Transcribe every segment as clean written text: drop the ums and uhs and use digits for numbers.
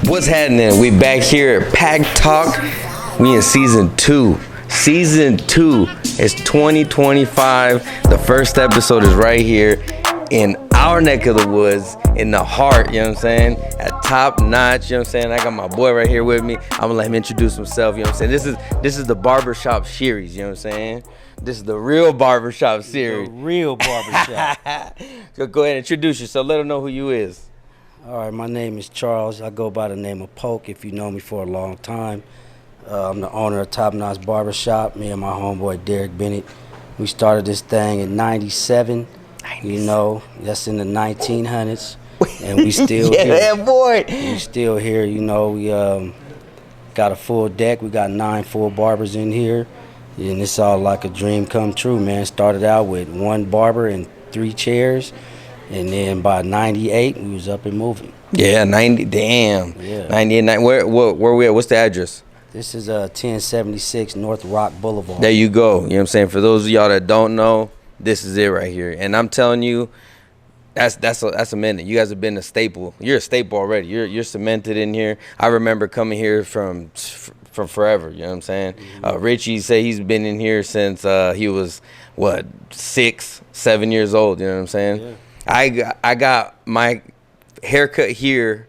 What's happening? We back here at PakTalk. We in season 2. Season 2 is 2025. The first episode is right here in our neck of the woods, in the heart, you know what I'm saying? At Top Notch, you know what I'm saying? I got my boy right here with me. I'm gonna let him introduce himself, you know what I'm saying? This is the barbershop series, you know what I'm saying? This is the real barbershop series. The real barbershop. So go ahead and introduce yourself. Let them know who you is. All right, my name is Charles. I go by the name of Poke if you know me for a long time. I'm the owner of Top Notch Barbershop. Me and my homeboy Derek Bennett. We started this thing in 97. You know, that's in the 1900s. And we still here. Yeah, boy. We still here, you know. We got a full deck. We got 9 full barbers in here. And it's all like a dream come true, man. Started out with 1 barber and 3 chairs. And then by 98, we was up and moving. Yeah, 90, damn. Yeah. 98, where we at? What's the address? This is 1076 North Rock Boulevard. There you go. You know what I'm saying? For those of y'all that don't know, this is it right here. And I'm telling you, that's a minute. You guys have been a staple. You're a staple already. You're cemented in here. I remember coming here from forever. You know what I'm saying? Mm-hmm. Richie said he's been in here since he was, 6, 7 years old. You know what I'm saying? Yeah. I got my haircut here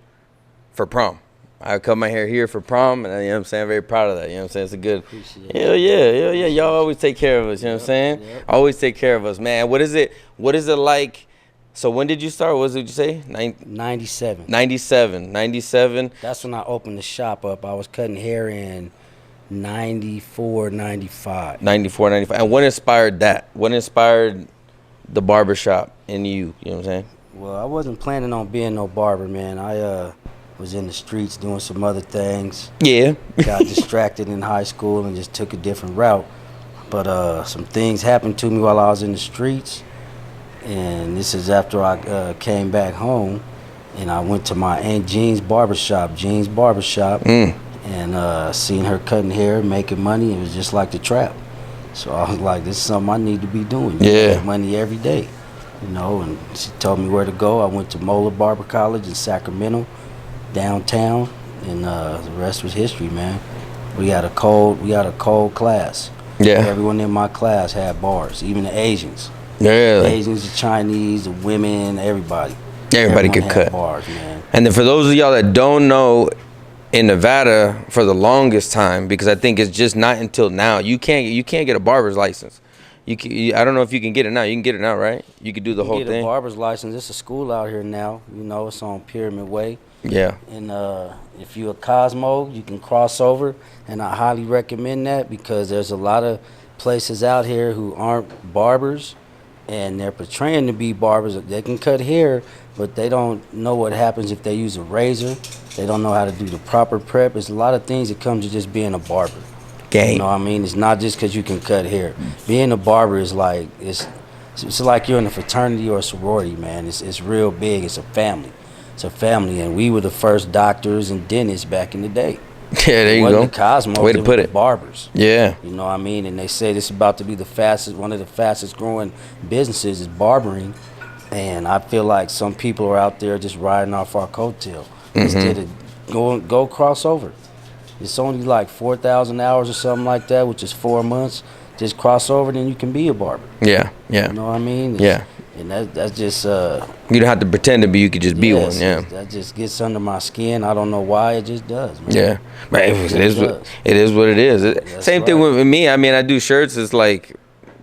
for prom. I cut my hair here for prom, and you know what I'm saying? I'm very proud of that. You know what I'm saying? It's a good. Appreciate Hell yeah. Y'all always take care of us. You know what I'm saying? Yep. Always take care of us, man. What is it like? So when did you start? What did you say? 97. 97. That's when I opened the shop up. I was cutting hair in 94, 95. 94, 95. And what inspired that? What inspired the barbershop in you? You know what I'm saying? Well, I wasn't planning on being no barber, man. I was in the streets doing some other things. Yeah. Got distracted in high school and just took a different route. But some things happened to me while I was in the streets. And this is after I came back home, and I went to my Aunt Jean's barbershop, and seen her cutting hair, making money. It was just like the trap. So I was like, this is something I need to be doing. Yeah. Make money every day, you know. And she told me where to go. I went to Moeller Barber College in Sacramento, downtown, and the rest was history, man. We had a cold class. Yeah. Everyone in my class had bars, even the Asians. Really? The Asians, the Chinese, the women, everybody. Everybody Everyone could had cut. bars, man. And then for those of y'all that don't know, in Nevada for the longest time, because I think it's just not until now, you can't get a barber's license. I don't know if you can get it now. You can get it now, right? You can do the whole Get thing. a barber's license. It's a school out here now. You know, it's on Pyramid Way. Yeah. And if you're a Cosmo, you can cross over, and I highly recommend that because there's a lot of places out here who aren't barbers, and they're portraying to be barbers. They can cut hair, but they don't know what happens if they use a razor. They don't know how to do the proper prep. There's a lot of things that come to just being a barber. Game. You know what I mean? It's not just because you can cut hair. Being a barber is like, it's like you're in a fraternity or a sorority, man. It's real big. It's a family. It's a family, and we were the first doctors and dentists back in the day. Yeah, there you It go. wasn't the Cosmos, Way to put was it. the barbers. Yeah. You know what I mean? And they say this is about to be one of the fastest growing businesses is barbering. And I feel like some people are out there just riding off our coattail instead of go cross over. It's only like 4,000 hours or something like that, which is 4 months. Just cross over, then you can be a barber. Yeah. You know what I mean? Yeah. And that's just You don't have to pretend to be. You could just be one. Yeah. That just gets under my skin. I don't know why, it just does, man. Yeah. Right. It is what it is. Same thing with me. I mean, I do shirts. It's like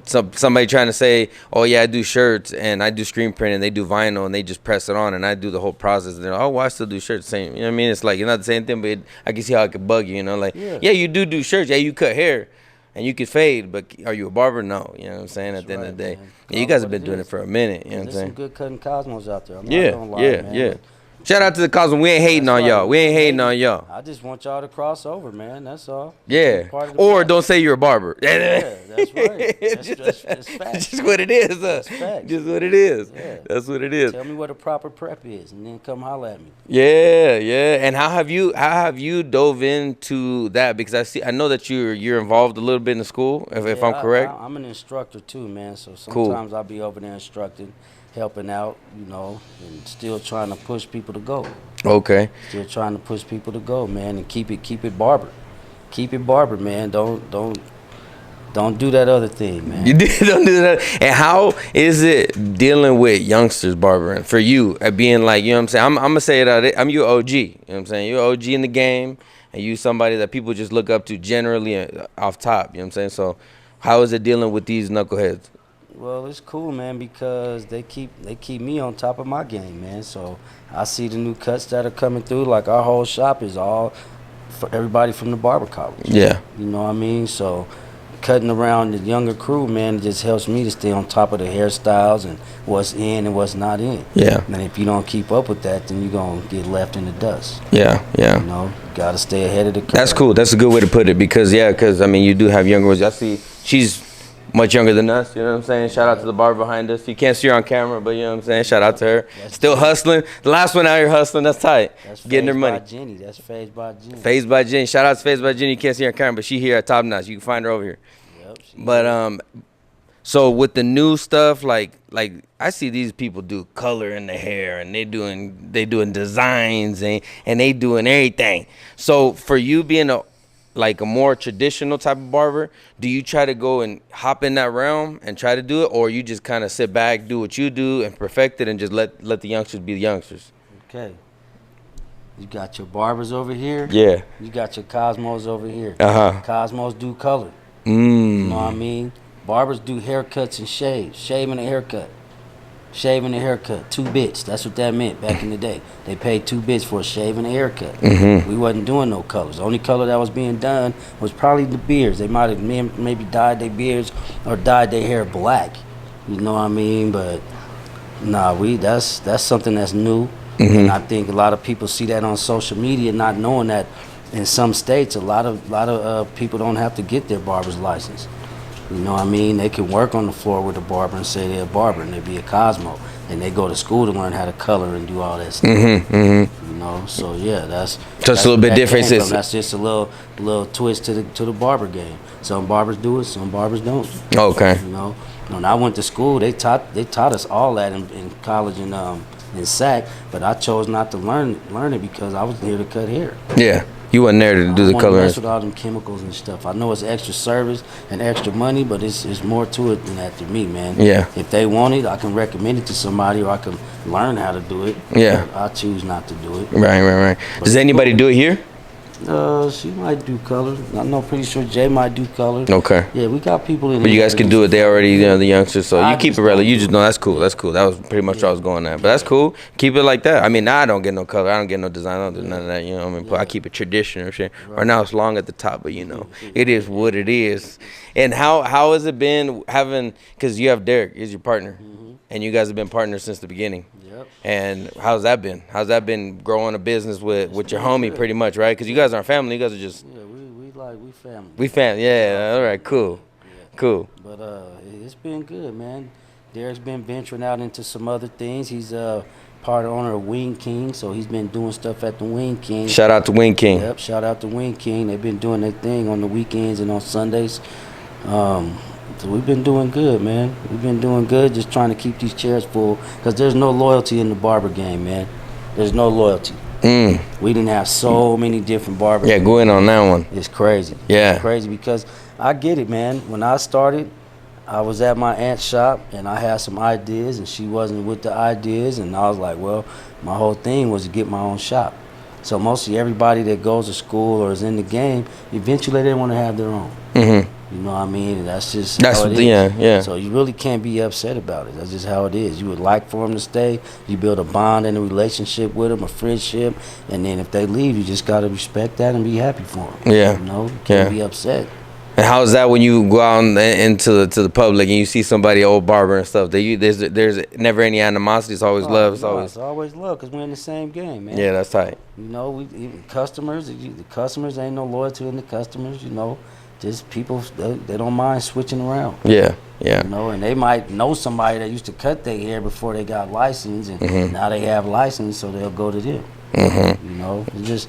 somebody trying to say, oh yeah, I do shirts and I do screen print and they do vinyl and they just press it on and I do the whole process. And they're like, oh, well, I still do shirts. Same. You know what I mean? It's like, you're not the same thing, but I can see how it could bug you. You know, like, yeah, you do shirts. Yeah, you cut hair and you could fade, but are you a barber? No. You know what I'm saying? At the end of the day, yeah, you guys have been doing it for a minute. You know what I'm saying? There's some good cutting Cosmos out there. I'm not gonna lie, man. Yeah. Shout out to the Cosmo. We ain't hating on y'all. We ain't hating on y'all. I just want y'all to cross over, man. That's all. Yeah. Or don't say you're a barber. Yeah, that's right. That's facts. Just what it is. That's facts. Just what it is. Yeah. That's what it is. Tell me what a proper prep is, and then come holler at me. Yeah. And how have you dove into that? Because I know that you're involved a little bit in the school, if I'm correct. I'm an instructor too, man. So sometimes I'll be over there instructing. helping out, you know, and still trying to push people to go. Okay. Still trying to push people to go, man, and keep it barber. Keep it barber, man. Don't do that other thing, man. You don't do that. And how is it dealing with youngsters barbering for you at being like, you know what I'm saying? I'm gonna say it out. I'm your OG. You know what I'm saying? You're OG in the game, and you somebody that people just look up to generally off top. You know what I'm saying? So, how is it dealing with these knuckleheads? Well, it's cool, man, because they keep me on top of my game, man. So I see the new cuts that are coming through. Like our whole shop is all for everybody from the barber college. Yeah. You know what I mean? So cutting around the younger crew, man, it just helps me to stay on top of the hairstyles and what's in and what's not in. Yeah. And if you don't keep up with that, then you're going to get left in the dust. Yeah, yeah. You know, you got to stay ahead of the curve. That's cool. That's a good way to put it because, I mean, you do have younger ones. I see she's much younger than us, you know what I'm saying? Shout out to the bar behind us. You can't see her on camera, but you know what I'm saying? Shout out to her. Still hustling. The last one out here hustling, that's tight. That's getting her money. By Jenny. That's Phased by Jenny. Phased by Jenny. Shout out to Phased by Jenny. You can't see her on camera, but she here at Top Notch. You can find her over here. Yep, but so with the new stuff, like I see these people do color in the hair and they doing designs and they doing everything. So for you being a more traditional type of barber, do you try to go and hop in that realm and try to do it, or you just kind of sit back, do what you do, and perfect it, and just let the youngsters be the youngsters? Okay. You got your barbers over here. Yeah. You got your Cosmos over here. Cosmos do color. You know what I mean? Barbers do haircuts and shaves. Shaving a haircut. Shaving a haircut. 2 bits. That's what that meant back in the day. They paid 2 bits for a shave and a haircut. We wasn't doing no colors. The only color that was being done was probably the beards. They might have maybe dyed their beards or dyed their hair black. You know what I mean? But nah, that's something that's new. And I think a lot of people see that on social media, not knowing that in some states a lot of people don't have to get their barber's license. You know what I mean? They can work on the floor with a barber and say they're a barber and they be a Cosmo. And they go to school to learn how to color and do all that stuff. You know, so yeah, that's a little bit different. That's just a little twist to the barber game. Some barbers do it, some barbers don't. Okay. You know, when I went to school, they taught us all that in college and in SAC, but I chose not to learn it because I was here to cut hair. Yeah. You wasn't there to do the color. I mess with all them chemicals and stuff. I know it's extra service and extra money, but it's more to it than that to me, man. Yeah. If they want it, I can recommend it to somebody, or I can learn how to do it. Yeah. But I choose not to do it. Right. Does anybody do it here? She might do color. I'm pretty sure Jay might do color. Okay. Yeah, we got people in. But you guys can do it. They already, the youngsters. So you keep it relevant. You just know that's cool. That's cool. That was pretty much what I was going at. But that's cool. Keep it like that. I mean, now I don't get no color. I don't get no design. I don't do none of that. You know what I mean? But I keep it traditional shit. Right now it's long at the top, but it is what it is. And how has it been having? Because you have Derek is your partner, and you guys have been partners since the beginning. Yep. And how's that been? How's that been growing a business with your homie, pretty much, right? Because you guys aren't family. You guys are just we family. We family. Yeah. All right. Cool. Yeah. Cool. But it's been good, man. Derek's been venturing out into some other things. He's part owner of Wing King, so he's been doing stuff at the Wing King. Shout out to Wing King. Yep. Shout out to Wing King. They've been doing their thing on the weekends and on Sundays. So we've been doing good, man. We've been doing good, just trying to keep these chairs full, because there's no loyalty in the barber game, man. There's no loyalty. We didn't have so many different barbers. Yeah, go in on that one. It's crazy. Yeah. It's crazy because I get it, man. When I started, I was at my aunt's shop, and I had some ideas, and she wasn't with the ideas, and I was like, well, my whole thing was to get my own shop. So mostly everybody that goes to school or is in the game, eventually they want to have their own. You know what I mean? And that's how it is. Yeah. So you really can't be upset about it. That's just how it is. You would like for them to stay. You build a bond and a relationship with them, a friendship, and then if they leave, you just got to respect that and be happy for them. Yeah. You know, you can't be upset. And how is that when you go out into the public and you see somebody, old barber and stuff? There's never any animosity. It's always love. It's always love, because we're in the same game, man. Yeah, that's tight. You know, the customers ain't no loyalty in the customers. You know, just people they don't mind switching around. Yeah. You know, and they might know somebody that used to cut their hair before they got licensed, and now they have license, so they'll go to them. You know, it's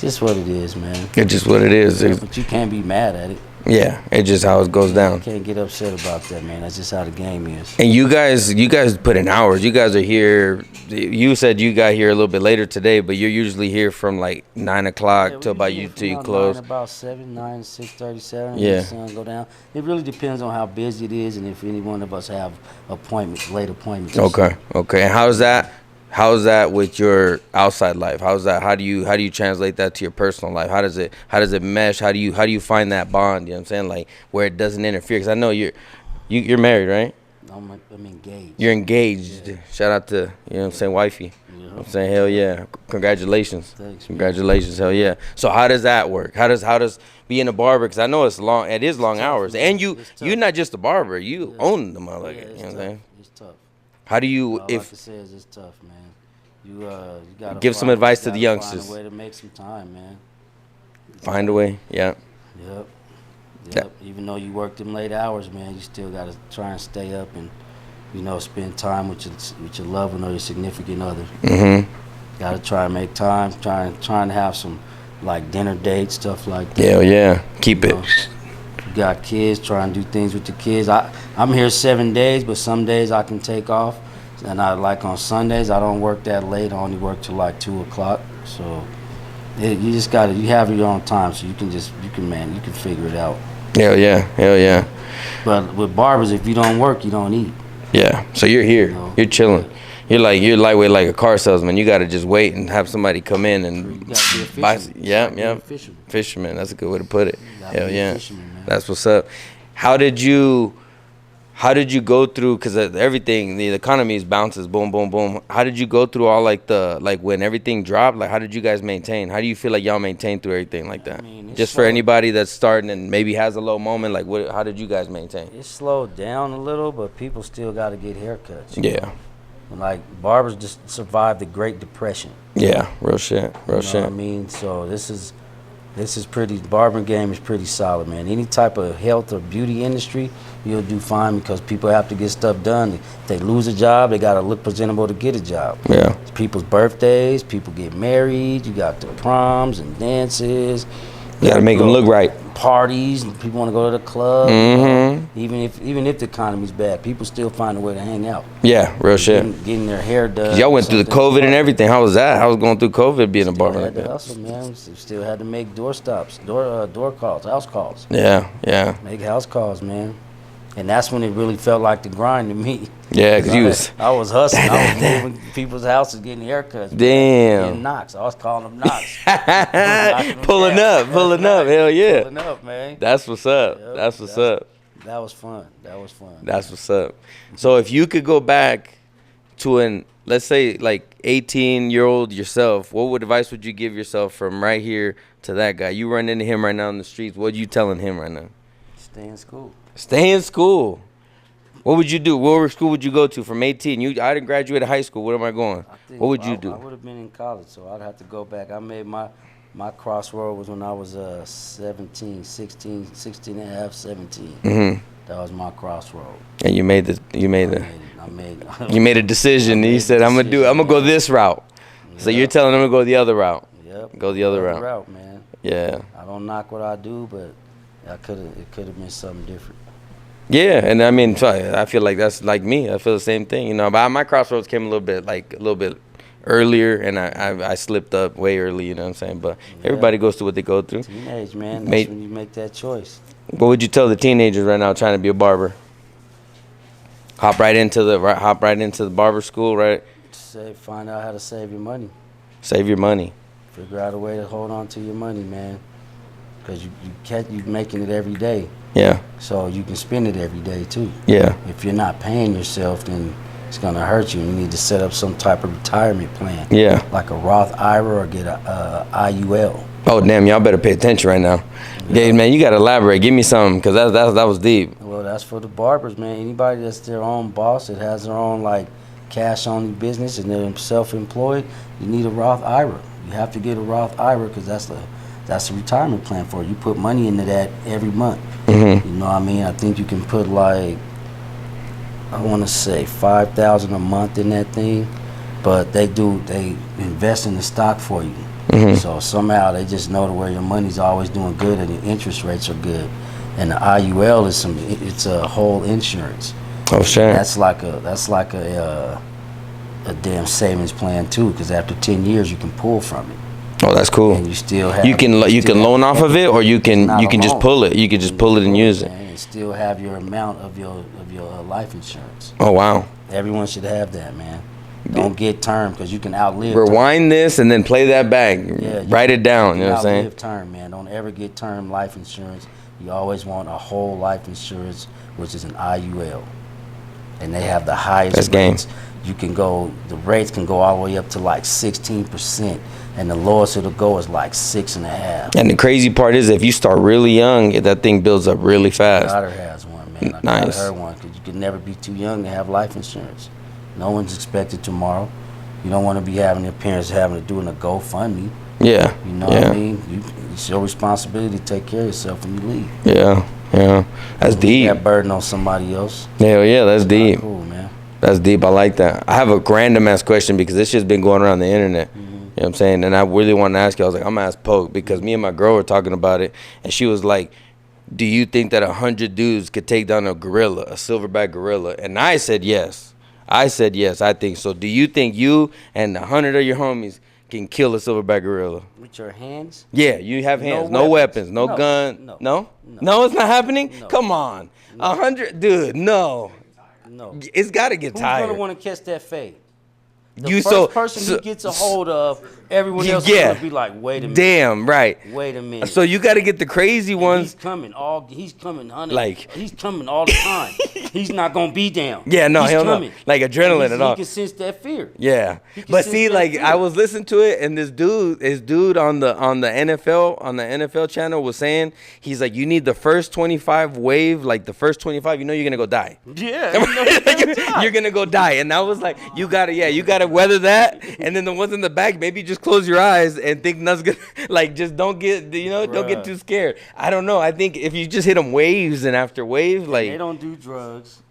just what it is, man. It's just what it is. But you can't be mad at it. Yeah, it's just how it goes down. You can't get upset about that, man. That's just how the game is. And you guys put in hours. You guys are here. You said you got here a little bit later today, but you're usually here from like 9 o'clock till about till you close. About 7, 9, 6:37. Yeah. The sun go down. It really depends on how busy it is and if any one of us have late appointments. Okay. And how's that with your outside life? How's that? How do you translate that to your personal life? How does it mesh? How do you find that bond? You know what I'm saying? Like where it doesn't interfere. Because I know you're married, right? I'm engaged. You're engaged. Yeah. Shout out to, you know what I'm saying, wifey. Yeah. You know what I'm saying, hell yeah. Congratulations. Thanks, Congratulations, hell yeah. So how does that work? How does being a barber? Because I know it is long hours, and you're not just a barber. You own the motherfucker. Yeah, you know what I'm saying? It's tough. How do you All I can say is it's tough, man. You gotta give some advice to the youngsters? Find a way to make some time, man. Find a way, yeah. Yep. Yeah. Even though you work them late hours, man, you still gotta try and stay up and, spend time with your loved one or your significant other. Gotta try and make time. Trying to have some like dinner dates, stuff like that. Yeah. Keep it. You got kids, try and do things with the kids. I'm here 7 days, but some days I can take off. And on Sundays, I don't work that late. I only work till like 2 o'clock. So you just you have your own time, so you can figure it out. Hell yeah. But with barbers, if you don't work, you don't eat. Yeah. So you're here. You're chilling. You're lightweight like a car salesman. You got to just wait and have somebody come in and buy. Yeah. Fisherman. That's a good way to put it. Hell yeah. That's what's up. How did you go through? Because everything, the economy bounces, boom, boom, boom. How did you go through all when everything dropped? Like, how did you guys maintain? How do you feel like y'all maintain through everything like that? Just for anybody that's starting and maybe has a low moment, like, how did you guys maintain? It slowed down a little, but people still got to get haircuts. Yeah. Like, barbers just survived the Great Depression. Yeah, real shit. What I mean? So this is pretty, barbering game is pretty solid, man. Any type of health or beauty industry, you'll do fine because people have to get stuff done. If they lose a job, they got to look presentable to get a job. Yeah. It's people's birthdays, people get married, you got the proms and dances. You got to make them look right. Parties, and people want to go to the club. Mm-hmm. Even if the economy's bad, people still find a way to hang out. Yeah, real shit. Getting their hair done. Y'all went through the COVID and everything. How was that? How was going through COVID being a barber like that? Hustle, man. We still had to make door calls, house calls. Yeah. Make house calls, man. And that's when it really felt like the grind to me. Yeah, because I was hustling. I was moving people's houses, getting haircuts. Damn. Getting knocks. I was calling them knocks. Pulling up. Hell yeah. Pulling up, man. That's what's up. Yep. That's what's up. That was fun. That's what's up. So if you could go back to let's say like 18-year-old yourself, what advice would you give yourself from right here to that guy? You run into him right now in the streets. What are you telling him right now? Stay in school. Stay in school. What would you do? What school would you go to from 18? I didn't graduate high school. Where am I going? What would you do? I would have been in college, so I'd have to go back. I made my crossroad was when I was 16 and a half, 17. Mm-hmm. That was my crossroad. And you made a decision. And you said, I'm gonna go this route. Yep. So you're telling them to go the other route. Yep. Go the other route. Man. Yeah. I don't knock what I do, but it could have been something different. Yeah, and I mean, I feel like that's like me. I feel the same thing, But my crossroads came a little bit earlier, and I slipped up way early. You know what I'm saying? But everybody goes through what they go through. Teenage, man. That's when you make that choice. What would you tell the teenagers right now trying to be a barber? Hop right into the barber school, right? Find out how to save your money. Save your money. Figure out a way to hold on to your money, man. Because you're making it every day. Yeah. So you can spend it every day too. Yeah. If you're not paying yourself, then it's gonna hurt you. You need to set up some type of retirement plan. Yeah. Like a Roth IRA or get a IUL. Oh damn! Y'all better pay attention right now. Yeah, man, you gotta elaborate. Give me something, cause that was deep. Well, that's for the barbers, man. Anybody that's their own boss, that has their own like cash-only business and they're self-employed, you need a Roth IRA. You have to get a Roth IRA because that's a retirement plan for you. You put money into that every month. Mm-hmm. You know what I mean? I think you can put like, I want to say $5,000 a month in that thing, but they invest in the stock for you. Mm-hmm. So somehow they just know to where your money's always doing good and your interest rates are good. And the IUL is it's a whole insurance. Oh shit. That's like a damn savings plan too, because after 10 years you can pull from it. Oh, that's cool. And you still have you can loan off of it, or you can just pull it. You can just pull it and use it. And still have your amount of your life insurance. Oh wow. Everyone should have that, man. Don't get term, because you can outlive. Rewind this and then play that back. Yeah, write it down. You know what I'm saying? Outlive term, man. Don't ever get term life insurance. You always want a whole life insurance, which is an IUL, and they have the highest rates. You can go. The rates can go all the way up to like 16%, and the lowest it'll go is like 6.5%. And the crazy part is, if you start really young, that thing builds up really fast. My daughter has one, man. I got her one, because you can never be too young to have life insurance. No one's expected tomorrow. You don't want to be having your parents having to do a GoFundMe. Yeah. You know what I mean? It's your responsibility to take care of yourself when you leave. Yeah. That's deep. That burden on somebody else. Hell yeah, that's deep. Cool, man. That's deep. I like that. I have a random ass question, because this shit's been going around the internet. You know what I'm saying? And I really wanted to ask you. I was like, I'm gonna ask Poke, because me and my girl were talking about it, and she was like, do you think that 100 dudes could take down a gorilla, a silverback gorilla? And I said yes. I think so. Do you think you and 100 of your homies can kill a silverback gorilla? With your hands? Yeah, you have hands. No weapons. No gun. No, it's not happening? No. Come on. 100, dude, no. It's got to get tired. Who's going to want to catch that fade? The first person who gets a hold of, everyone else is going to be like, wait a minute. Damn, right. Wait a minute. So you got to get the crazy ones. He's coming 100. He's coming all the time. He's not going to be down. Yeah, no, hell no. Like adrenaline and all. He can sense that fear. Yeah. But see, like, I was listening to it, and this dude on the NFL channel was saying, he's like, you need the first 25 wave, like the first 25, you're going to go die. Yeah. You're going to go die. And I was like, you got to weather that, and then the ones in the back, maybe just close your eyes and think nothing's gonna, like, just don't get don't get too scared. I don't know. I think if you just hit them waves and after wave, like, they don't do drugs.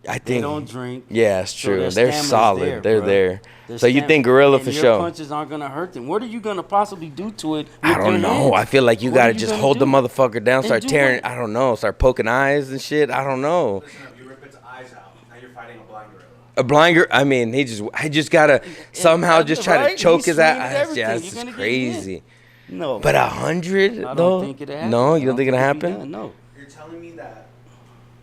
I think they don't drink. Yeah, it's true. So they're solid. They're there. So you think gorilla for sure? Your punches aren't gonna hurt them. What are you gonna possibly do to it? I don't know. I feel like you gotta just hold the motherfucker down, start tearing. I don't know. Start poking eyes and shit. I don't know. A blind girl. I mean, I just gotta somehow just try to choke his ass. Yeah, this is crazy. No, but 100 though. I don't think it'll happen. No, you don't think it'll happen? No. You're telling me that.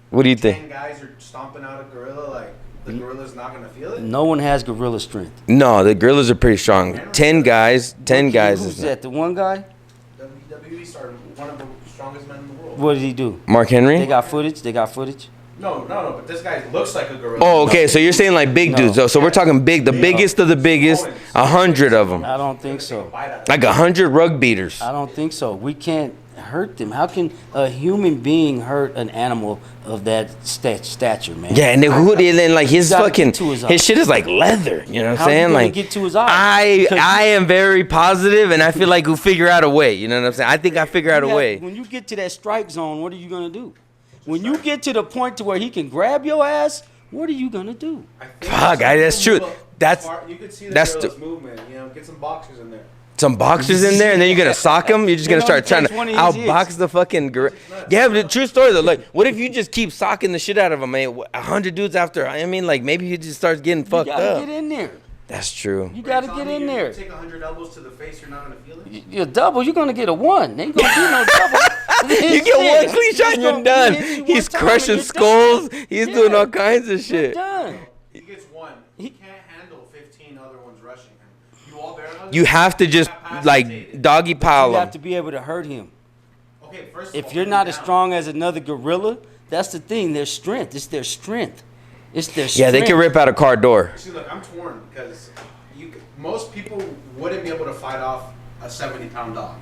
What do you think? 10 guys are stomping out a gorilla, like the gorilla's not gonna feel it. No one has gorilla strength. No, the gorillas are pretty strong. 10 guys. Who's that? The one guy? WWE star, one of the strongest men in the world. What did he do? Mark Henry. They got footage. No, but this guy looks like a gorilla. Oh, okay. So you're saying like big dudes, though. So we're talking big, the biggest of the biggest, 100 of them. I don't think so. Like 100 rug beaters. I don't think so. We can't hurt them. How can a human being hurt an animal of that stature, man? Yeah, and then like his fucking his shit is like leather. You know what I'm saying? Like, get to his eye? I am very positive, and I feel like we'll figure out a way. You know what I'm saying? I think I figure out a way. When you get to that strike zone, what are you gonna do? When you get to the point to where he can grab your ass, what are you gonna do? Fuck, that's true. You could see the movement. You know, get some boxers in there. Some boxers in there, and then you're gonna sock him. You're just gonna start trying to outbox the fucking gorilla. Yeah, but true story though. Like, what if you just keep socking the shit out of him, man? 100 dudes after. I mean, like, maybe he just starts getting fucked up. You gotta get in there. That's true. You gotta get in there. Take 100 elbows to the face, you're not gonna feel it. You're double. You're gonna get a 1. Ain't gonna be no double. You get one clean shot and you're done. He's crushing skulls. He's doing all kinds of shit. Done. He gets 1. He can't handle 15 other ones rushing him. You have to just like doggy pile him. You have to be able to hurt him. Okay, first of all, if you're not as strong as another gorilla, that's the thing. Their strength. It's their strength. It's their strength. Yeah, they can rip out a car door. See, look, I'm torn because most people wouldn't be able to fight off a 70-pound dog.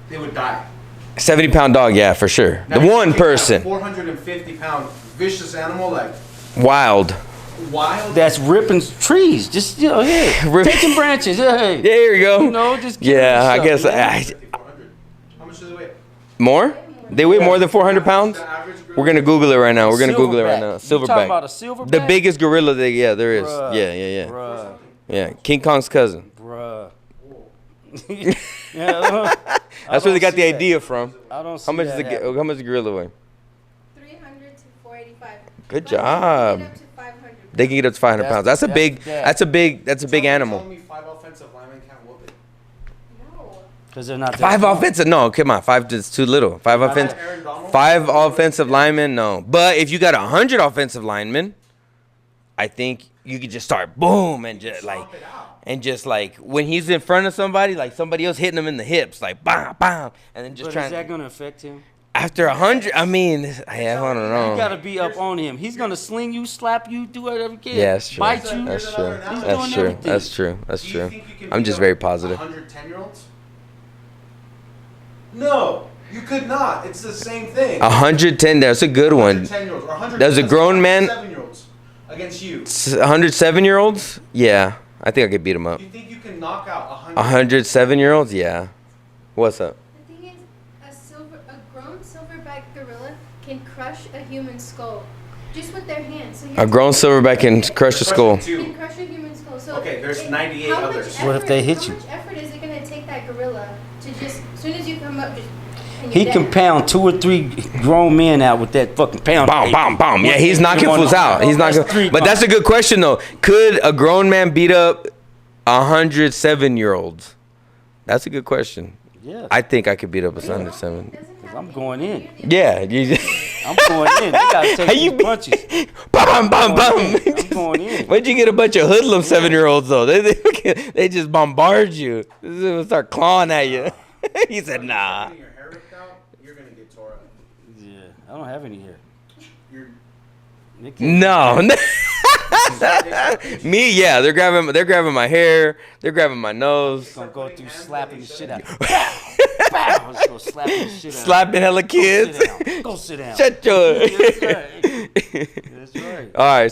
They would die. 70-pound dog, yeah, for sure. Now, the one person. 450-pound vicious animal, like wild. That's ripping trees. Just hey, taking branches. Hey, there you go. You know, just I guess. How much do they weigh? More? They weigh more than 400 pounds? We're gonna Google it right now. We're gonna Google it right now. Silverback. Talking about a silverback? The biggest gorilla there is. Bruh. Yeah. Bruh. Yeah, King Kong's cousin. Bruh. That's where they got the idea from. I don't see how much is the gorilla weigh? Good But job. they can get up to 500 They can get up to 500 pounds. That's a big animal. Tell me 5 offensive linemen can't whoop it. No. Because they're not that 5 strong. offensive? No, come on. 5 is too little. 5 offensive. Aaron Donald? 5 offensive linemen? No. But if you got 100 offensive linemen, I think you could just start boom and just like. Swap it out. And just like when he's in front of somebody, like somebody else hitting him in the hips, like bam, bam, and then just But trying. is that going to affect him? After 100, I mean, I don't You know. got to be up on him. He's going to sling you, slap you, do whatever he can. Yeah, that's true. Bite you. That's true. He's That's doing true. everything. That's true. That's Do you true. think you can I'm beat just up very positive. 110-year-olds? No, you could not. It's the same thing. 110. That's a good one. 110-year-olds or 100. There's a grown man- 7-year-olds against you. 107-year-olds? Yeah, I think I could beat him up. You think you can knock out 107-year-olds? Yeah. What's up? The thing is, a grown silverback gorilla can crush a human skull just with their hands. So you A grown silverback can crush a skull. can crush a human skull. So Okay, there's 98 how much others. What if they hit you? How much effort is it going to take that gorilla to just, as soon as you come up, just and He you're can dead? pound 2 or 3 grown men out with that fucking pound. Bam, bam, bam. Yeah, he's knocking Come on, fools out. He's knocking. that's 3 But that's a good question though. Could a grown man beat up 107-year-olds? That's a good question. Yeah, I think I could beat up a But it's not- 107. it doesn't have I'm to going be in. near the- Yeah. You, I'm going in. They gotta take How you these be- punches. bam, bam, I'm bam. going in. Where'd you get a bunch of hoodlum 7-year-olds though? They just bombard you. They will start clawing at you. He said, nah. Getting your hair ripped out, you're gonna get tore up. Yeah, I don't have any hair. You're They can't- No. Me, yeah. They're grabbing my hair. They're grabbing my nose. Gonna go through slapping the shit out. Pow! Let's go slapping the shit out. Slapping hella Go kids. sit down. Go sit down. Shut your. That's right. That's right. All right,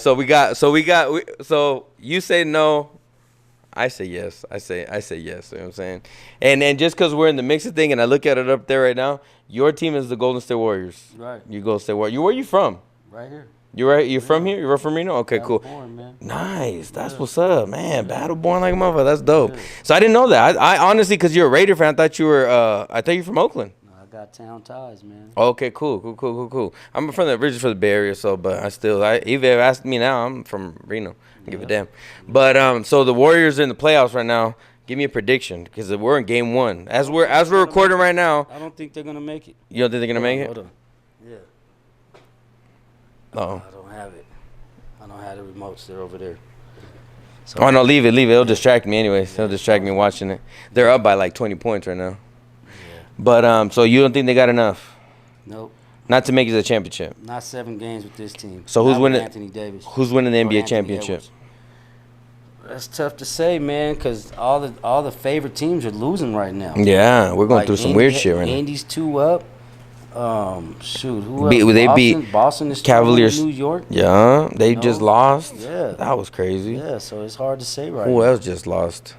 so you say no, I say yes. I say yes. You know what I'm saying? And then just because we're in the mixing thing, and I look at it up there right now, your team is the Golden State Warriors. Right. You Golden State Warriors. Where you from? Right here. You're from here? You're from Reno? Okay, cool. Born, man. Nice. That's what's up, man. Battle born like a motherfucker. That's dope. So I didn't know that. I honestly, because you're a Raider fan, I thought you were. I thought you were from Oakland. No, I got town ties, man. Okay, cool. I'm originally from the Bay Area, so but if you asked me now, I'm from Reno. I give a damn. But so the Warriors are in the playoffs right now. Give me a prediction because we're in game 1. As we're recording right now, I don't think they're gonna make it. you don't think they're gonna make it? Hold on. Yeah. Oh. I don't have it. I don't have the remotes. They're over there. So Oh no, leave it. It'll distract me anyways. It'll distract me watching it. They're up by like 20 points right now. But so you don't think they got enough? Nope. Not to make it to the championship. Not 7 games with this team. So who's Not with winning- Anthony Davis. Who's winning the Or NBA Anthony championship? Edwards. That's tough to say, man, because all the favorite teams are losing right now. Yeah, we're going Like through some weird shit right now. Indy's 2 up. Shoot, who Beat- else? they Boston, beat Boston is Cavaliers. New York. Yeah, they No. just lost. Yeah. That was crazy. Yeah, so it's hard to say right Who now. else just lost?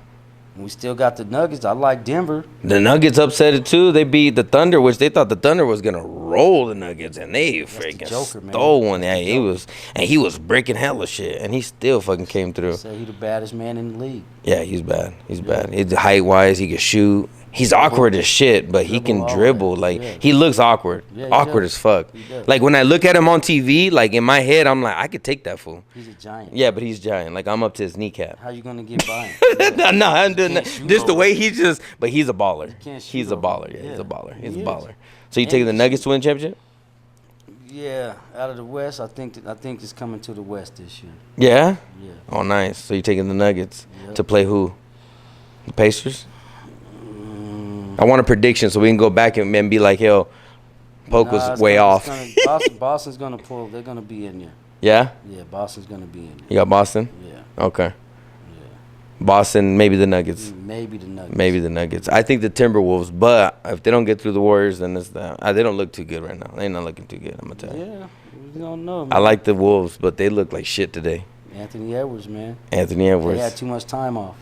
We still got the Nuggets. I like Denver. The Nuggets upset it too. They beat the Thunder, which they thought the Thunder was gonna roll the Nuggets, and they freaking Joker, man. stole one. Yeah, he was breaking hella shit, and he still fucking came through. Say he the baddest man in the league. Yeah, he's bad. He's bad. He's height wise, he can shoot. He's awkward as shit, but he can Dribble all dribble. that. Like Yeah. he looks awkward, Yeah, he awkward does. as fuck. He does. Like when I look at him on TV, like in my head, I'm like, I could take that fool. He's a giant. Yeah, but he's giant. Like I'm up to his kneecap. How you gonna get by him? No, I'm doing can't that. shoot Just the over way he's just, but he's a baller. can't shoot He's a over baller. him. Yeah, he's a Yeah, baller. He's a he is. baller. So you And taking the he Nuggets to win championship? Yeah, out of the West, I think it's coming to the West this year. Yeah. Yeah. Oh, nice. So you're taking the Nuggets Yep. to play who? The Pacers. I want a prediction so we can go back and be like, yo, Poke Nah, was it's way gonna- off. it's gonna- Boston's gonna pull. They're gonna be in there. Yeah. Yeah, Boston's gonna be in there. You got Boston. Yeah, Okay. Boston, maybe the Nuggets. maybe the Nuggets. Maybe the Nuggets. I think the Timberwolves, but if they don't get through the Warriors, then it's that. They don't look too good right now. They're not looking too good. I'm gonna tell you. Yeah, we don't know. Man. I like the Wolves, but they look like shit today. Anthony Edwards, man. Anthony They Edwards. had too much time off.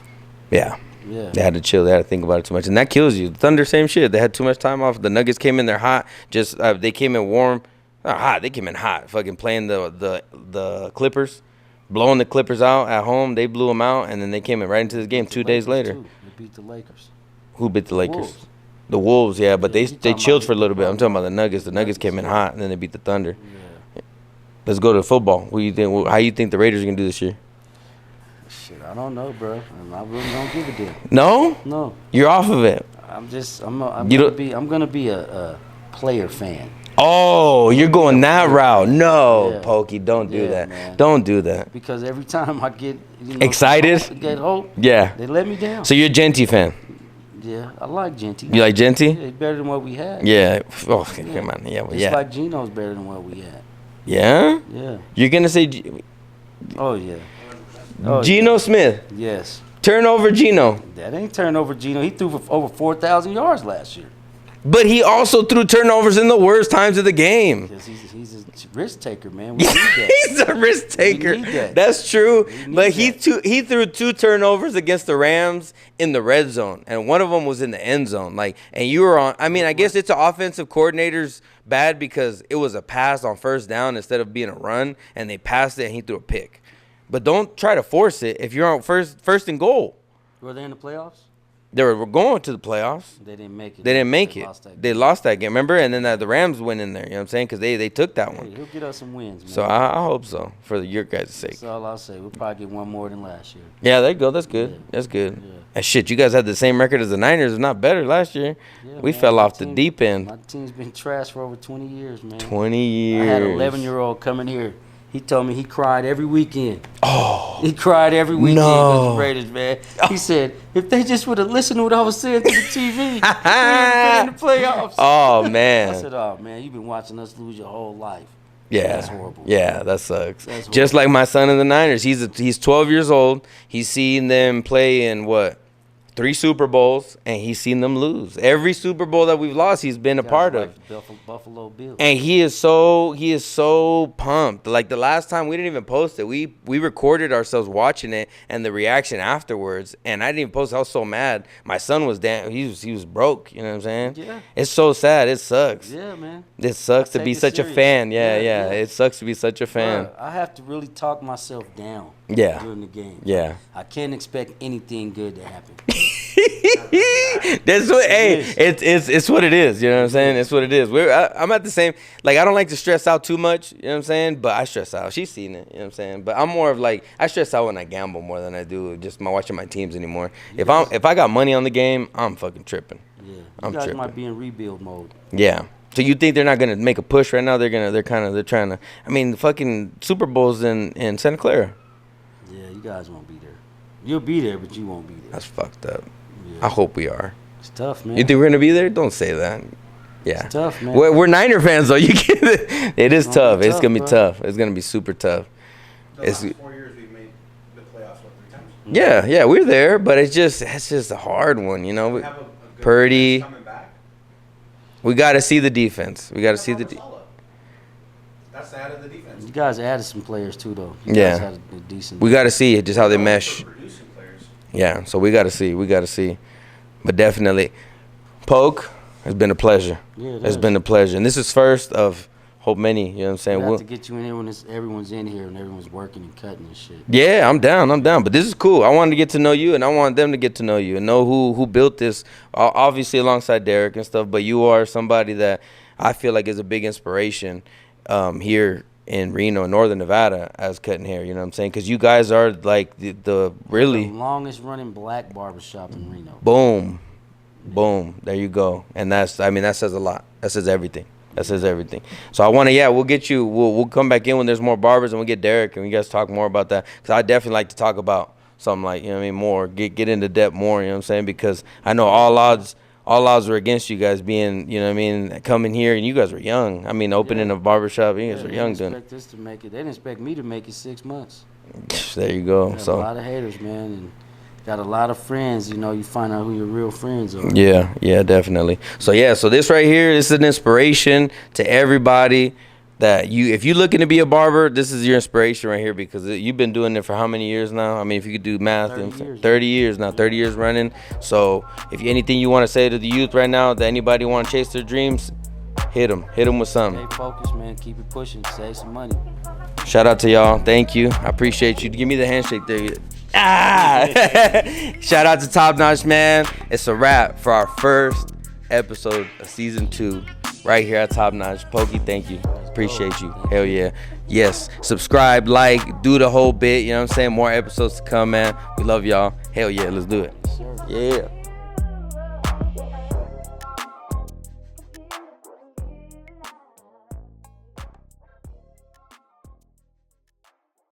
Yeah. Yeah. They had to chill. They had to think about it too much, and that kills you. Thunder, same shit. They had too much time off. The Nuggets came in there hot. Just they came in warm, not hot. They came in hot. Fucking playing the Clippers, blowing the Clippers out at home. They blew them out, and then they came in right into this game 2 days later. Too. They beat the Lakers. Who beat the Lakers? Wolves. The Wolves, yeah, but Yeah, they you talking chilled about- for a little bit. I'm talking about the Nuggets. The Nuggets Nuggets, came in yeah. hot, and then they beat the Thunder. Yeah. Let's go to football. What do you think? How you think the Raiders are gonna do this year? Shit, I don't know, bro. I really don't give a damn. No, No, you're off of it. I'm You gonna be a player fan. Oh, you're going that route. No, Yeah. Pokey, don't do Yeah, that. man. Don't do that. Because every time I get Excited? get hope, Yeah. they let me down. So you're a Genty fan. Yeah, I like Genty. You like Yeah, Genty? it's better than what we had. Yeah. Oh, come on. Yeah, well, It's yeah. like Geno's better than what we had. Yeah? Yeah. You're gonna say Oh yeah. Oh, Geno Smith. yeah. Yes. Turnover Geno. That ain't turnover Geno. He threw for over 4,000 yards last year. But he also threw turnovers in the worst times of the game. Because he's a risk taker, man. We need that. He's a risk taker. need that. That's true. need But that. he threw 2 turnovers against the Rams in the red zone, and one of them was in the end zone. Like, and you were on. I mean, I guess it's an offensive coordinator's bad because it was a pass on first down instead of being a run, and they passed it and he threw a pick. But don't try to force it if you're on first and goal. Were they in the playoffs? They were going to the playoffs. They didn't make it. They didn't make it. They lost that game, remember? And then the Rams went in there, you know what I'm saying? Because they took that Hey, one. he'll get us some wins, man. So I hope so, for your guys' sake. That's all I'll say. We'll probably get one more than last year. Yeah, there you go. That's good. Yeah. That's good. Yeah. And shit, you guys had the same record as the Niners, if not better, last year. Yeah, We man, fell my off the team- deep end. My team's been trash for over 20 years, man. 20 years. I had an 11-year-old coming here. He told me he cried every weekend. Oh. He cried every weekend No. because the Raiders, man. He said, if they just would have listened to what I was saying through the TV, we would have been in the playoffs. Oh, I man. said, oh, man, you've been watching us lose your whole life. Yeah. That's horrible. Yeah, that sucks. That's Just like my son in the Niners. He's 12 years old. He's seen them play in, 3 Super Bowls, and he's seen them lose. Every Super Bowl that we've lost, he's been a part of. Buffalo Bills. And he is so pumped. Like the last time we didn't even post it. We recorded ourselves watching it and the reaction afterwards. And I didn't even post it. I was so mad. My son was down. He was broke. You know what I'm saying? Yeah. It's so sad. It sucks. Yeah, man. It sucks I to take be it such a serious. fan. Yeah, Yeah, yeah. It sucks to be such a fan. Bruh, I have to really talk myself down Yeah. during the game. Yeah. I can't expect anything good to happen. That's what. Hey, It it's what it is. You know what I'm saying? It's what it is. I'm at the same. Like I don't like to stress out too much. You know what I'm saying? But I stress out. She's seen it. You know what I'm saying? But I'm more of like I stress out when I gamble more than I do just watching my teams anymore. If I got money on the game, I'm fucking tripping. Yeah. You I'm guys tripping. might be in rebuild mode. Yeah. So you think they're not gonna make a push right now? They're trying to. I mean, the fucking Super Bowl's in Santa Clara. Yeah, you guys won't be there. You'll be there, but you won't be there. That's fucked up. Yeah. I hope we are. It's tough, man. You think we're gonna be there? Don't say that. Yeah. It's tough, man. We're Niner fans though. You get it. It is It's gonna tough. be It's tough, gonna be bro. tough. It's gonna be super tough. The It's- last 4 years we've made the playoffs, 3 times? Yeah, we're there, but it's just a hard one, you know. We have a good Purdy. defense coming back. We got to see the defense. We got to see the. That's the head of the defense. You guys added some players too, though. You Yeah. guys had a decent. We got to see just how they We're mesh. producing players. Yeah, so we got to see. We got to see. But definitely, Poke, it's been a pleasure. Yeah, it It's has. been a pleasure, and this is first of hope many. You know what I'm We saying? have to get you in here when everyone's in here and everyone's working and cutting and shit. Yeah, I'm down. But this is cool. I wanted to get to know you, and I want them to get to know you and know who built this. Obviously, alongside Derek and stuff. But you are somebody that I feel like is a big inspiration here in Reno, Northern Nevada, as cutting hair. You know what I'm saying? Because you guys are like the really The longest running black barbershop in Reno. boom. There you go. And that says a lot. That says everything. So I want to, we'll get you. We'll come back in when there's more barbers, and we'll get Derek, and we guys talk more about that. Because I definitely like to talk about something like, you know what I mean, more, get into depth more, you know what I'm saying? Because I know all odds were against you guys being, you know what I mean, coming here, and you guys were young. I mean, opening a barbershop, you guys were young They doing didn't expect us to make it. They didn't expect me to make it 6 months. it. There you go. Got a So lot of haters, man, and got a lot of friends. You know, you find out who your real friends are. yeah, definitely. So this right here, this is an inspiration to everybody. That if you're looking to be a barber, this is your inspiration right here, because you've been doing it for how many years now? I mean, if you could do math, 30 years now, 30 years running. So if anything you want to say to the youth right now, that anybody want to chase their dreams, hit them with something. Stay focused, man. Keep it pushing. Save some money. Shout out to y'all. Thank you. I appreciate you. Give me the handshake there. Shout out to Top Notch, man. It's a wrap for our first episode of season 2 right here at Top Notch. Pokey, thank you. appreciate you. Hell yeah. Yes. Subscribe, like, do the whole bit. You know what I'm saying? More episodes to come, man. We love y'all. Hell yeah. Let's do it. Yeah.